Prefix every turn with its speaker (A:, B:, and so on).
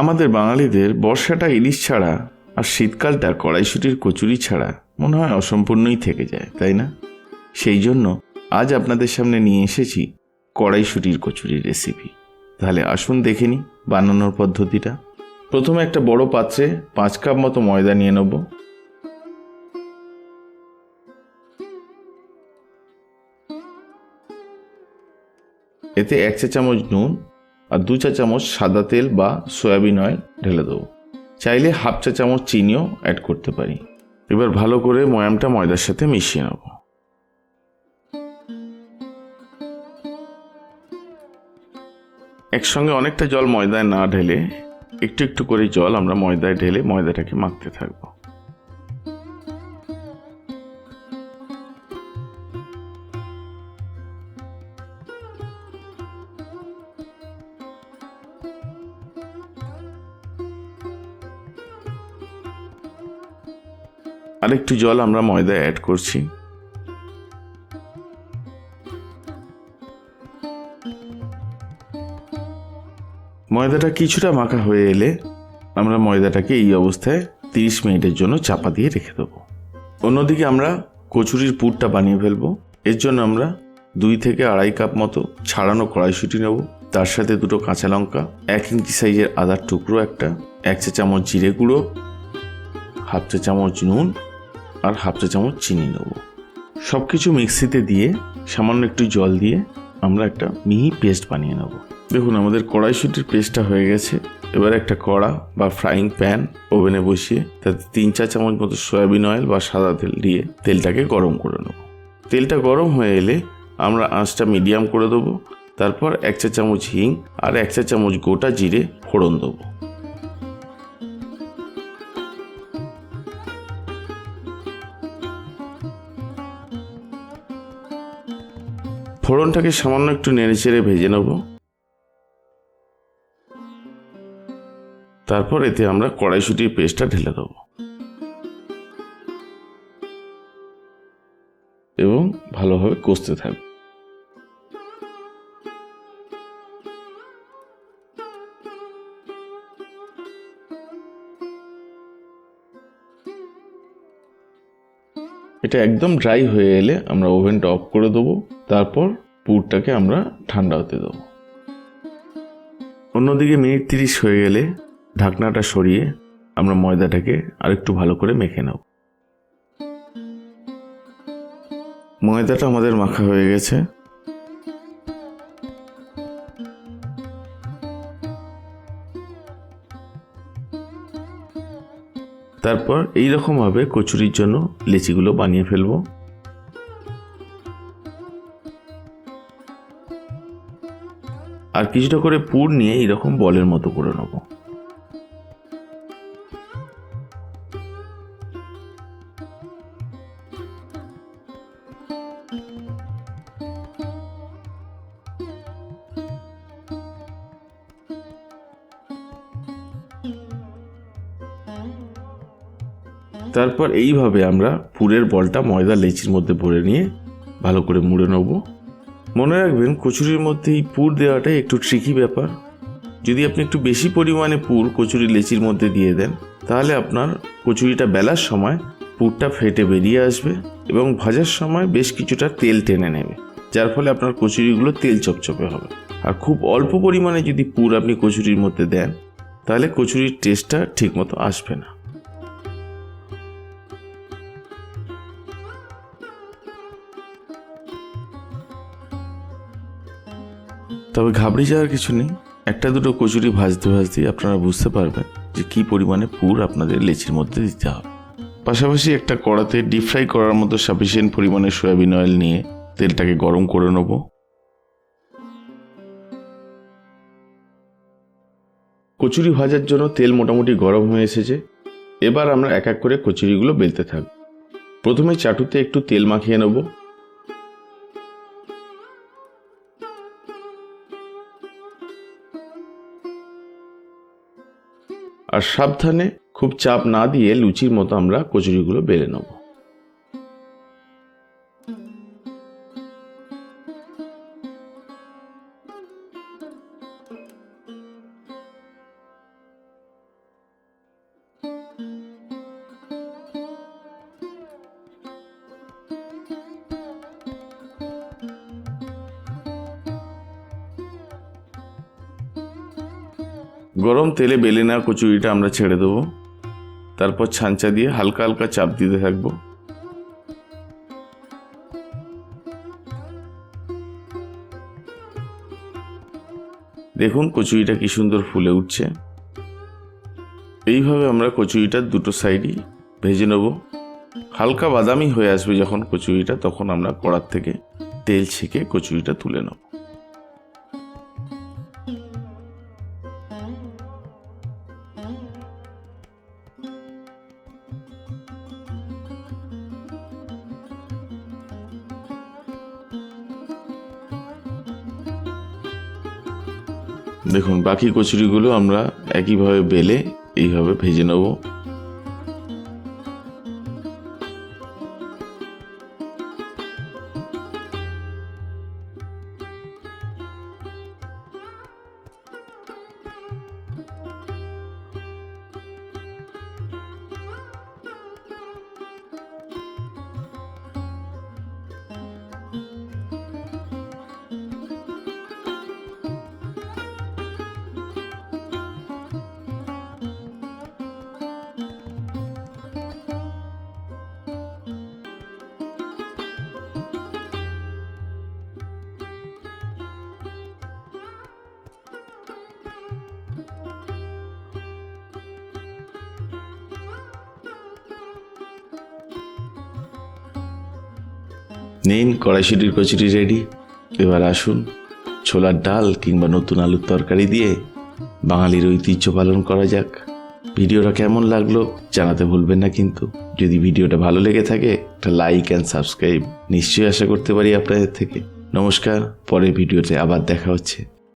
A: আমাদের বাঙালিদের বর্ষাটা ইলিশ ছাড়া আর শীতকালটা কড়াইশুঁটির কচুরি ছাড়া মনে হয় অসম্পূর্ণই থেকে যায়, তাই না? সেই জন্য আজ আপনাদের সামনে নিয়ে এসেছি কড়াইশুঁটির কচুরির রেসিপি। তাহলে আসুন দেখে নিই বানানোর পদ্ধতিটা। প্রথমে একটা বড় পাত্রে 5 কাপ মতো ময়দা নিয়ে নেব। এতে 1 চা চামচ নুন আর 2 চা চামচ সাদা তেল বা সয়াবিন অয়েল ঢেলে দেবো। চাইলে হাফ চা চামচ চিনিও অ্যাড করতে পারি। এবার ভালো করে ময়ামটা ময়দার সাথে মিশিয়ে নেব। একসঙ্গে অনেকটা জল ময়দায় না ঢেলে একটু একটু করে জল আমরা ময়দায় ঢেলে ময়দাটাকে মাখতে থাকবো। আরেকটু জল আমরা ময়দায় অ্যাড করছি। ময়দাটা কিছুটা মাখা হয়ে এলে আমরা ময়দাটাকে এই অবস্থায় 30 মিনিটের জন্য চাপা দিয়ে রেখে দেবো। অন্যদিকে আমরা কচুরির পুরটা বানিয়ে ফেলবো। এর জন্য আমরা 2 থেকে 2.5 কাপ মতো ছাড়ানো কড়াইশুঁটি নেব। তার সাথে 2টো কাঁচা লঙ্কা, 1 ইঞ্চি সাইজের আদার টুকরো একটা, 1 চা চামচ জিরে গুঁড়ো, হাফ চা চামচ নুন আর হাফ চা চামচ চিনি নেব। সব কিছু মিক্সিতে দিয়ে সামান্য একটু জল দিয়ে আমরা একটা মিহি পেস্ট বানিয়ে নেব। দেখুন আমাদের কড়াইশুঁটির পেস্টটা হয়ে গেছে। এবার একটা কড়া বা ফ্রাইং প্যান ওভেনে বসিয়ে তাতে 3 চা চামচ মতো সয়াবিন অয়েল বা সাদা তেল দিয়ে তেলটাকে গরম করে নেব। তেলটা গরম হয়ে এলে আমরা আঁচটা মিডিয়াম করে দেবো। তারপর 1 চা চামচ হিং আর 1 চা চামচ গোটা জিরে ফোড়ন দেবো। ফোড়নটাকে সামান্য একটু নেড়েচেড়ে ভেজে নেব। তারপর এতে আমরা কড়াইশুঁটির পেস্টটা ঢেলে দেবো এবং ভালোভাবে কষতে থাকবো। এটা একদম ড্রাই হয়ে এলে আমরা ওভেনটা অফ করে দেবো। তারপর পুরটাকে আমরা ঠান্ডা হতে দেবো। অন্যদিকে মিনিট 30 হয়ে গেলে ঢাকনাটা সরিয়ে আমরা ময়দাটাকে আরেকটু ভালো করে মেখে নেব। ময়দাটা আমাদের মাখা হয়ে গেছে। তারপর এইরকমভাবে কচুরির জন্য লেচিগুলো বানিয়ে ফেলবো। আর কিছুটা করে পুর নিয়ে এইরকম বলের মতো করে নেব। তারপর এইভাবে আমরা পুরের বলটা ময়দা লেচির মধ্যে ভরে নিয়ে ভালো করে মুড়ে নেব। মনে রাখবেন কচুরির মধ্যে এই পুর দেওয়াটাই একটু ট্রিকি ব্যাপার। যদি আপনি একটু বেশি পরিমাণে পুর কচুরি লেচির মধ্যে দিয়ে দেন তাহলে আপনার কচুরিটা বেলার সময় পুরটা ফেটে বেরিয়ে আসবে এবং ভাজার সময় বেশ কিছুটা তেল টেনে নেবে, যার ফলে আপনার কচুরিগুলো তেল চপচপে হবে। আর খুব অল্প পরিমাণে যদি পুর আপনি কচুরির মধ্যে দেন তাহলে কচুরির টেস্টটা ঠিকমতো আসবে না। তবে ঘাবড়ে যাওয়ার কিছু নেই। 1-2টো কচুরি ভাজতে ভাজতেই আপনারা বুঝতে পারবেন যে কী পরিমাণে পুর আপনাদের লেচির মধ্যে দিতে হবে। পাশাপাশি একটা কড়াতে ডিপ ফ্রাই করার মতো সাফিসিয়েন্ট পরিমাণে সয়াবিন অয়েল নিয়ে তেলটাকে গরম করে নেব। কচুরি ভাজার জন্য তেল মোটামুটি গরম হয়ে এসেছে। এবার আমরা এক এক করে কচুরিগুলো বেলতে থাকব। প্রথমে চাটুতে একটু তেল মাখিয়ে নেব। আর সাবধানে, খুব চাপ না দিয়ে লুচির মতো আমরা কচুরিগুলো বেলে নেব। গরম তেলে বেলে নেওয়া কচুরিটা আমরা ছেড়ে দেবো। তারপর ছাঁচা দিয়ে হালকা হালকা চাপ দিতে থাকবো। দেখুন কচুরিটা কি সুন্দর ফুলে উঠছে। এইভাবে আমরা কচুরিটার দুটো সাইডই ভেজে নেব। হালকা বাদামি হয়ে আসবে যখন কচুরিটা, তখন আমরা কড়ার থেকে তেল ছেঁকে কচুরিটা তুলে নেব। দেখুন বাকি কচুরিগুলো আমরা একইভাবে বেলে এইভাবে ভেজে নেব। নিন কড়াইশুঁটির কচুরি রেডি। এবার আসুন ছোলার ডাল কিংবা নতুন আলুর তরকারি দিয়ে বাঙালির ঐতিহ্য পালন করা যাক। ভিডিওটা কেমন লাগলো জানাতে ভুলবেন না কিন্তু। যদি ভিডিওটা ভালো লেগে থাকে একটা লাইক অ্যান্ড সাবস্ক্রাইব নিশ্চয়ই আশা করতে পারি আপনাদের থেকে। নমস্কার, পরের ভিডিওতে আবার দেখা হচ্ছে।